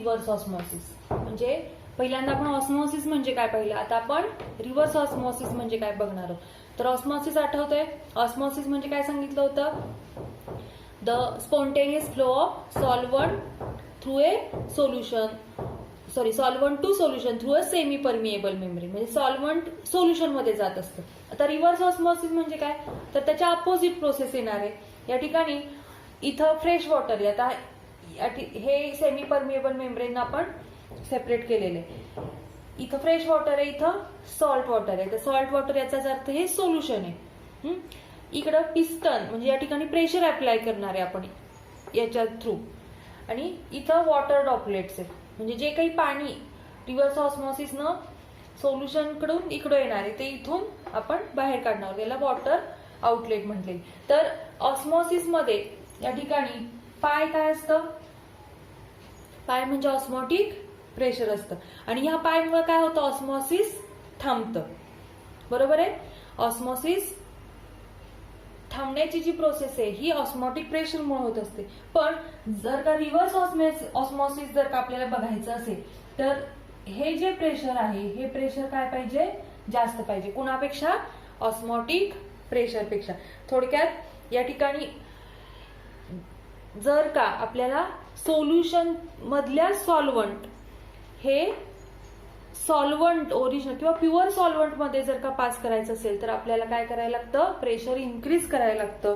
Reverse osmosis. म्हणजे पहिल्यांदा आपण ऑस्मॉसिस म्हणजे काय पाहिलं, आता आपण रिव्हर्स ऑस्मॉसिस म्हणजे काय बघणार आहोत. तर ऑस्मॉसिस आठवतंय, ऑस्मॉसिस म्हणजे काय सांगितलं होतं, the spontaneous flow of solvent through a solution, solvent to solution through a semi permeable membrane. म्हणजे सॉल्व्हंट सोल्युशन मध्ये जात असतं. आता रिव्हर्स ऑस्मॉसिस म्हणजे काय, तर त्याच्या अपोजिट प्रोसेस येणार आहे. या ठिकाणी इथं फ्रेश वॉटर आहे, आता हे सेमी परमिएबल मेम्ब्रेन आपण सेपरेट केलेले, इथं फ्रेश वॉटर आहे, इथं सॉल्ट वॉटर आहे. तर सॉल्ट वॉटर याचाच अर्थ हे सोल्युशन आहे. इकडं पिस्टन म्हणजे या ठिकाणी प्रेशर अप्लाय करणार आहे आपण याच्या थ्रू, आणि इथं वॉटर ड्रॉपलेट्स आहेत. म्हणजे जे काही पाणी रिव्हर्स ऑस्मॉसिस न सोल्युशन कडून इकडे येणार आहे ते इथून आपण बाहेर काढणार, त्याला वॉटर आउटलेट म्हटले. तर ऑस्मॉसिस मध्ये या ठिकाणी पाय काय असतं, पाय म्हणजे ऑस्मॉटिक प्रेशर असतं, आणि ह्या पायमुळे काय होतं, ऑस्मॉसिस थांबतं. बरोबर आहे. ऑस्मॉसिस थांबण्याची जी प्रोसेस आहे ही ऑस्मॉटिक प्रेशरमुळे होत असते. पण जर का रिव्हर्स ऑस्मॉसिस जर का आपल्याला बघायचं असेल तर हे जे प्रेशर आहे हे प्रेशर काय पाहिजे, जास्त पाहिजे. कुणापेक्षा, ऑस्मॉटिक प्रेशरपेक्षा. थोडक्यात या ठिकाणी जर का आपल्याला सोल्युशन मधल्या सॉल्व्हंट हे सॉल्व्हंट ओरिजिनल किंवा प्युअर सॉल्व्हंट मध्ये जर का पास करायचं असेल तर आपल्याला काय करायला लागतं, प्रेशर इन्क्रीज करायला लागतं.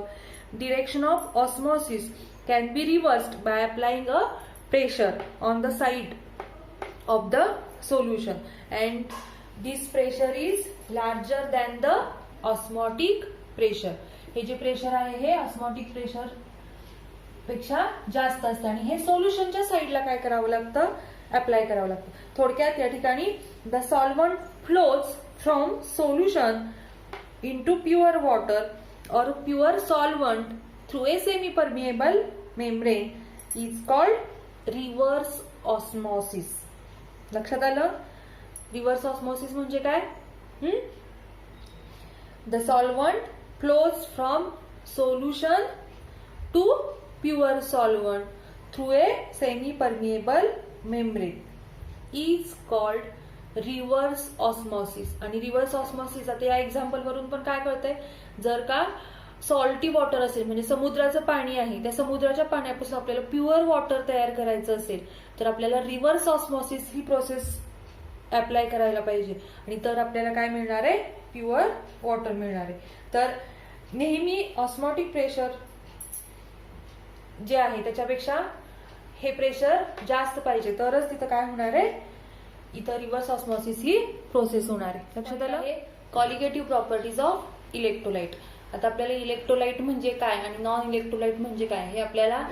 Direction of osmosis can be रिव्हर्स्ड by applying a pressure on the side of the solution, and this pressure is larger than the osmotic pressure. हे जे प्रेशर आहे हे ऑस्मॉटिक प्रेशर पेक्षा जास्त असतं, आणि हे सोल्युशनच्या साईडला काय करावं लागतं, अप्लाय करावं लागतं. थोडक्यात या ठिकाणी the solvent flows from solution into pure water और pure solvent through a semi permeable membrane is called reverse osmosis. लक्षात आलं. रिव्हर्स ऑस्मॉसिस म्हणजे काय, the solvent flows from solution to pure solvent through a semi permeable membrane is called reverse osmosis. आणि reverse osmosis आता या example वरून पण काय कळतंय, जर का सॉल्टी वॉटर असेल म्हणजे समुद्राचं पाणी आहे, त्या समुद्राच्या पाण्यापासून आपल्याला प्युअर वॉटर तयार करायचं असेल तर आपल्याला रिव्हर्स ऑस्मॉसिस ही प्रोसेस अप्लाय करायला पाहिजे, आणि तर आपल्याला काय मिळणार आहे, प्युअर वॉटर मिळणार आहे. तर नेहमी ऑस्मॉटिक प्रेशर जे आहे त्याच्यापेक्षा हे प्रेशर जास्त पाहिजे, तरच तिथं काय होणार आहे, इथं रिव्हर्स ऑस्मॉसिस ही प्रोसेस होणार आहे. लक्षात आलं. Colligative properties of electrolyte. आता आपल्याला इलेक्ट्रोलाइट म्हणजे काय आणि नॉन इलेक्ट्रोलाइट म्हणजे काय हे आपल्याला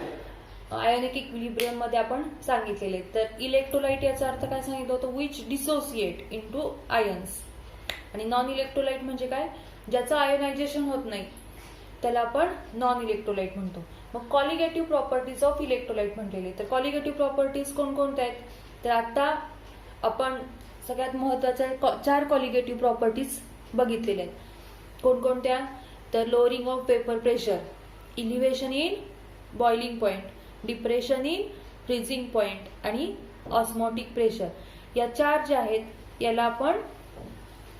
आयोनिक इक्विलिब्रियम मध्ये आपण सांगितलेले. तर इलेक्ट्रोलाइट याचा अर्थ काय सांगितलं होतं, विच डिसोसिएट इनटू आयन्स. आणि नॉन इलेक्ट्रोलाइट म्हणजे काय, ज्याचं आयोनायझेशन होत नाही त्याला आपण नॉन इलेक्ट्रोलाइट म्हणतो. मग कॉलिगेटिव्ह प्रॉपर्टीज ऑफ इलेक्ट्रोलाइट म्हटलेले. तर कॉलिगेटिव्ह प्रॉपर्टीज कोणकोणत्या आहेत, तर आता आपण सगळ्यात महत्वाच्या 4 कॉलिगेटिव्ह प्रॉपर्टीज बघितलेल्या आहेत. कोणकोणत्या, तर lowering of vapour pressure, elevation in boiling point, depression in freezing point आणि ऑस्मॉटिक प्रेशर. या 4 ज्या आहेत याला आपण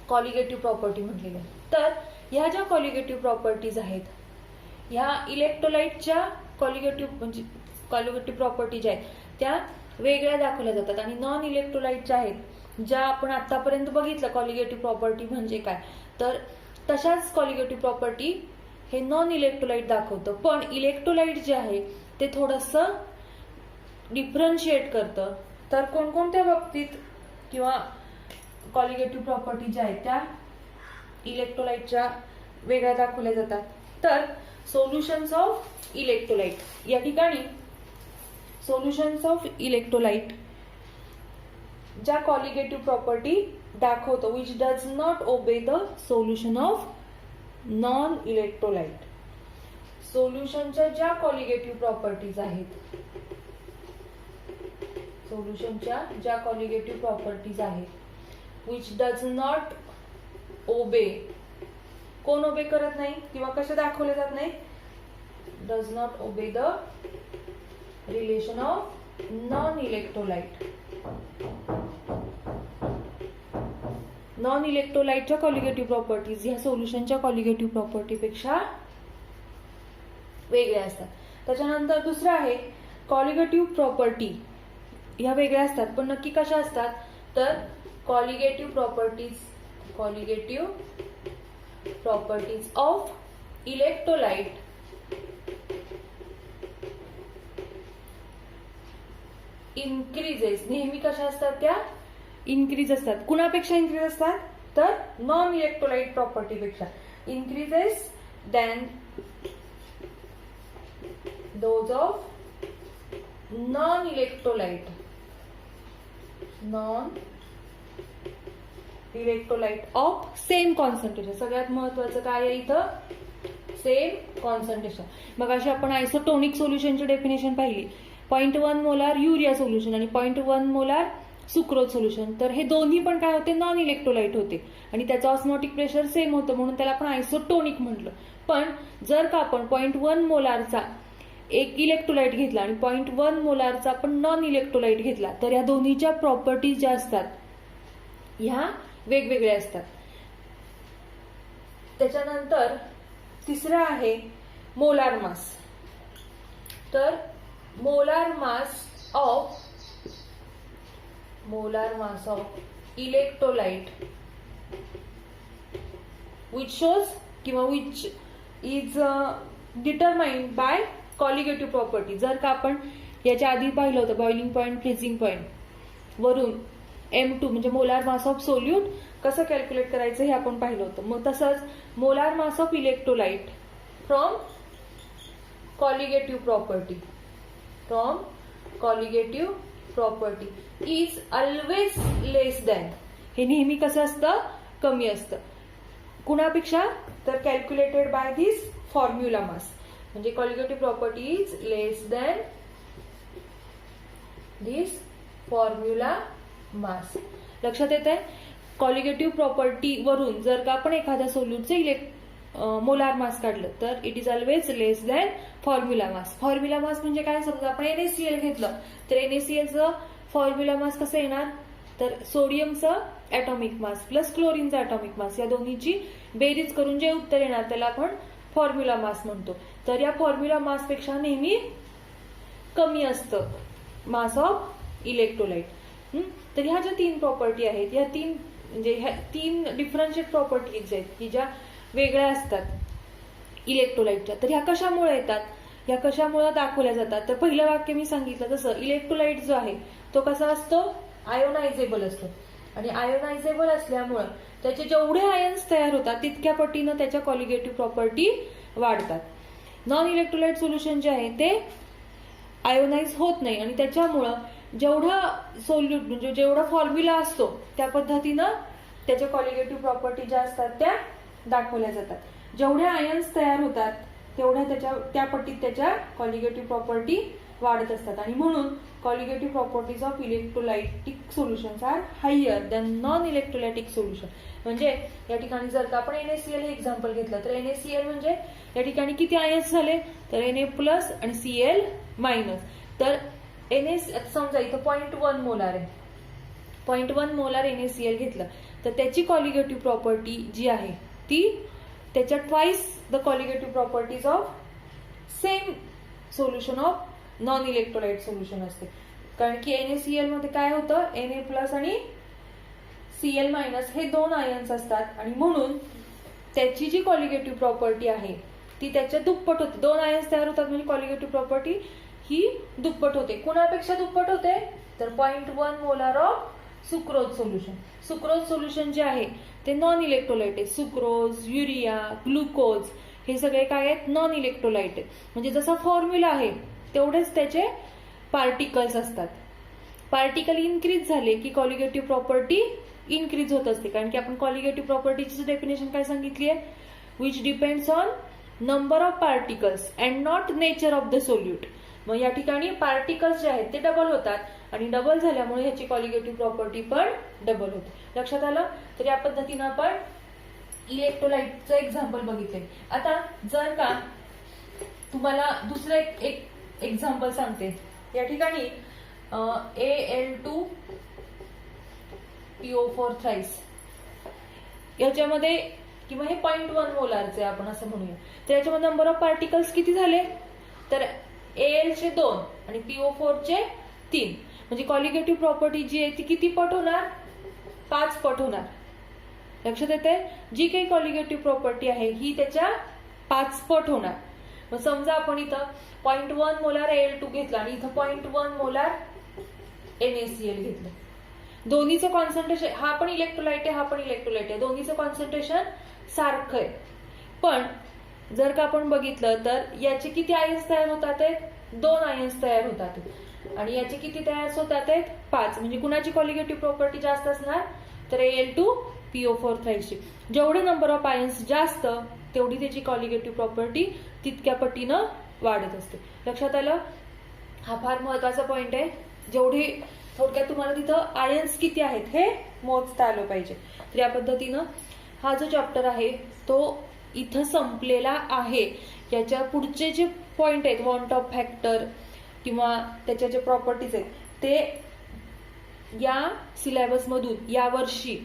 कॉलिगेटिव्ह प्रॉपर्टी म्हटलेली आहे. तर ह्या ज्या कॉलिगेटिव्ह प्रॉपर्टीज आहेत ह्या इलेक्ट्रोलाइटच्या कॉलिगेटिव्ह प्रॉपर्टी ज्या आहेत त्या वेगळ्या दाखवल्या जातात, आणि नॉन इलेक्ट्रोलाइट ज्या आहेत ज्या आपण आतापर्यंत बघितलं कॉलिगेटिव्ह प्रॉपर्टी म्हणजे काय, तर तशाच कॉलिगेटिव्ह प्रॉपर्टी हे नॉन इलेक्ट्रोलाइट दाखवतं. पण इलेक्ट्रोलाइट जे आहे ते थोडंसं डिफरन्शिएट करतं. तर कोणकोणत्या बाबतीत किंवा कॉलिगेटिव्ह प्रॉपर्टी ज्या आहेत त्या इलेक्ट्रोलाइटच्या वेगळ्या दाखवल्या जातात. तर सोल्युशन्स ऑफ इलेक्ट्रोलाइट, या ठिकाणी सोल्युशन्स ऑफ इलेक्ट्रोलाइट ज्या कॉलिगेटिव्ह प्रॉपर्टी दाखवतो which does not obey the solution of non electrolyte. सोल्युशनच्या ज्या कॉलिगेटिव्ह प्रॉपर्टीज आहेत, सोल्युशनच्या ज्या कॉलिगेटिव्ह प्रॉपर्टीज आहेत विच डज नॉट ओबे, कोण ओबे करत नाही किंवा कशा दाखवले जात नाही, does not obey the relation of non electrolyte. Non इलेक्ट्रोलाइटच्या कॉलिगेटिव्ह प्रॉपर्टीज ह्या सोल्युशनच्या कॉलिगेटिव्ह प्रॉपर्टीपेक्षा वेगळ्या असतात. त्याच्यानंतर दुसरं आहे कॉलिगेटिव्ह प्रॉपर्टी. ह्या वेगळ्या असतात पण नक्की कशा असतात तर colligative properties of electrolyte increases. नेहमी कशा असतात त्या इन्क्रीज असतात. कुणापेक्षा इन्क्रीज असतात तर नॉन इलेक्ट्रोलाइट प्रॉपर्टीपेक्षा increases than those of non electrolyte of same concentration. सगळ्यात महत्वाचं काय आहे इथं सेम कॉन्सन्ट्रेशन. मग अशी आपण आयसोटोनिक सोल्युशनची डेफिनेशन पाहिली. 0.1 मोलार युरिया सोल्युशन आणि 0.1 मोलार सुक्रोज सोल्युशन. तर हे दोन्ही पण काय होते नॉन इलेक्ट्रोलाइट होते आणि त्याचं ऑस्मोटिक प्रेशर सेम होतं म्हणून त्याला आपण आयसोटोनिक म्हटलं. पण जर का आपण 0.1 मोलारचा एक इलेक्ट्रोलाइट घेतला आणि 0.1 मोलारचा पण नॉन इलेक्ट्रोलाइट घेतला तर या दोन्हीच्या प्रॉपर्टीज ज्या असतात ह्या वेगवेगळ्या असतात. त्याच्यानंतर तिसरं आहे मोलार मास. तर molar mass of electrolyte which shows किंवा which is determined by colligative property. जर का आपण याच्या आधी पाहिलं होतं बॉइलिंग पॉइंट फ्रीजिंग पॉइंट वरून M2 म्हणजे मोलार मास ऑफ सोल्यूट कसं कॅल्क्युलेट करायचं हे आपण पाहिलं होतं. मग तसंच molar mass of electrolyte from colligative property is always less than. हे नेहमी कसं असतं कमी असतं. कुणापेक्षा तर calculated by this formula mass. म्हणजे colligative property is less than this formula mass. लक्षात येत आहे. कॉलिगेटिव्ह प्रॉपर्टी वरून जर का आपण एखाद्या सोल्यूटचे मोलार मास काढलं तर it is always less than formula mass. Formula mass म्हणजे काय समजा आपण NaCl घेतलं तर NaClचं फॉर्म्युला मास कसं येणार तर सोडियमचं ऍटॉमिक मास प्लस क्लोरीनचं ऍटॉमिक मास या दोन्हीची बेरीज करून जे उत्तर येणार त्याला आपण फॉर्म्युला मास म्हणतो. तर या फॉर्म्युला मास पेक्षा नेहमी कमी असतं मास ऑफ इलेक्ट्रोलाइट. तर ह्या ज्या 3 प्रॉपर्टी आहेत या 3 म्हणजे ह्या 3 डिफरन्शिएट प्रॉपर्टीज आहेत की ज्या वेगळ्या असतात इलेक्ट्रोलाइटच्या. तर ह्या कशामुळे येतात ह्या कशामुळे दाखवल्या जातात तर पहिलं वाक्य मी सांगितलं तसं इलेक्ट्रोलाइट जो आहे तो कसा असतो आयोनायझेबल असतो आणि आयोनायझेबल असल्यामुळे त्याचे जेवढे आयन्स तयार होतात तितक्या पटीनं त्याच्या कॉलिगेटिव्ह प्रॉपर्टी वाढतात. नॉन इलेक्ट्रोलाइट सोल्युशन जे आहे ते आयोनाइज होत नाही आणि त्याच्यामुळं जेवढा सोल्यूट म्हणजे जेवढा फॉर्म्युला असतो त्या पद्धतीनं त्याच्या कॉलिगेटिव्ह प्रॉपर्टी ज्या असतात त्या दाखवल्या जातात. जेवढे आयन्स तयार होतात तेवढ्या त्या पट्टीत त्याच्या कॉलिगेटिव्ह प्रॉपर्टी वाढत असतात आणि म्हणून colligative properties of electrolytic solutions are higher than non electrolytic solution. म्हणजे या ठिकाणी जर का आपण NaCl हे एक्झाम्पल घेतलं तर NaCl म्हणजे या ठिकाणी किती आयन्स झाले तर Na+ आणि Cl-. तर समजा इथं 0.1 मोलार आहे 0.1 मोलार NaCl घेतलं तर त्याची कॉलिगेटिव्ह प्रॉपर्टी जी आहे ती त्याच्या twice the colligative properties of same solution of non electrolyte solution असते. कारण की NaCl मध्ये काय होतं Na+ आणि Cl- हे 2 आयन्स असतात आणि म्हणून त्याची जी कॉलिगेटिव्ह प्रॉपर्टी आहे ती त्याच्या दुप्पट होते. 2 आयन्स तयार होतात म्हणजे कॉलिगेटिव्ह प्रॉपर्टी ही दुप्पट होते. कुणापेक्षा दुप्पट होते तर 0.1 molar of sucrose solution. Sucrose solution जे आहे ते नॉन इलेक्ट्रोलाइट आहे. सुक्रोज युरिया ग्लुकोज हे सगळे काय आहेत नॉन इलेक्ट्रोलाइट आहेत. म्हणजे जसा फॉर्म्युला आहे तेवढेच त्याचे पार्टिकल्स असतात. पार्टिकल इन्क्रीज झाले की कॉलिगेटिव्ह प्रॉपर्टी इन्क्रीज होत असते. कारण की आपण कॉलिगेटिव्ह प्रॉपर्टीची डेफिनेशन काय सांगितली आहे which depends on number of particles and not nature of the solute. मग या ठिकाणी पार्टिकल्स जे आहेत ते डबल होतात आणि डबल झाल्यामुळे ह्याची कॉलिगेटिव्ह प्रॉपर्टी पण डबल होते. लक्षात आलं. तर या पद्धतीनं आपण इलेक्ट्रोलाइटचं एक्झाम्पल बघितले. आता जर का तुम्हाला दुसरं एक एक्झाम्पल सांगते. या ठिकाणी Al2PO4 थ्राईस. याच्यामध्ये किंवा हे 0.1 मोलारचे आपण असं म्हणूया. तर याच्यामध्ये नंबर ऑफ पार्टिकल्स किती झाले, तर Al चे 2 आणि PO4 चे 3. म्हणजे कॉलिगेटिव्ह प्रॉपर्टी जी आहे ती किती पट होणार, 5 पट होणार. लक्षात येते, जी काही कॉलिगेटिव्ह प्रॉपर्टी आहे ही त्याच्या 5 पट होणार. मग समजा आपण इथं 0.1 मोलार Al2 घेतला आणि इथं 0.1 मोलार NaCl घेतलं. दोन्हीचं कॉन्सन्ट्रेशन, हा पण इलेक्ट्रोलाइट आहे, हा पण इलेक्ट्रोलाइट आहे, दोन्हीचं कॉन्सन्ट्रेशन सारखं आहे. पण जर का आपण बघितलं तर याचे किती आयन्स तयार होतात आहेत, 2 आयन्स तयार होतात आणि याचे किती तयार होतात आहेत, 5. म्हणजे कुणाची कॉलिगेटिव्ह प्रॉपर्टी जास्त असणार, तर Al2PO4 थ्राईसची. जेवढे नंबर ऑफ आयन्स जास्त तेवढी त्याची कॉलिगेटिव्ह प्रॉपर्टी तितक्या पटीनं वाढत असते. लक्षात आलं, हा फार महत्वाचा पॉइंट आहे. जेवढी थोडक्यात तुम्हाला तिथं आयन्स किती आहेत हे मोजता आलं पाहिजे. तर या पद्धतीनं हा जो चॅप्टर आहे तो इथं संपलेला आहे. याच्या पुढचे जे पॉइंट आहेत, वॉन्ट ऑफ फॅक्टर किंवा त्याच्या जे प्रॉपर्टीज आहेत, ते या सिलेबसमधून यावर्षी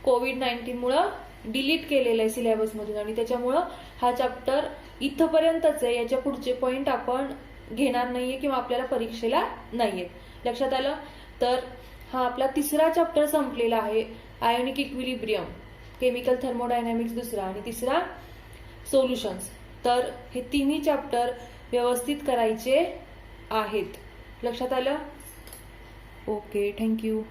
कोविड-19 मुळे डिलीट केलेलं आहे सिलेबसमधून आणि त्याच्यामुळं हा चॅप्टर इथपर्यंतच आहे. याच्या पुढचे पॉइंट आपण घेणार नाहीये किंवा आपल्याला परीक्षेला नाहीये. लक्षात आलं, तर हा आपला 3रा चॅप्टर संपलेला आहे. आयोनिक इक्विलिब्रियम, केमिकल थर्मोडायनॅमिक्स दुसरा आणि 3रा सोल्युशन्स. तर हे तिन्ही चॅप्टर व्यवस्थित करायचे आहेत. लक्षात आलं. Okay, thank you.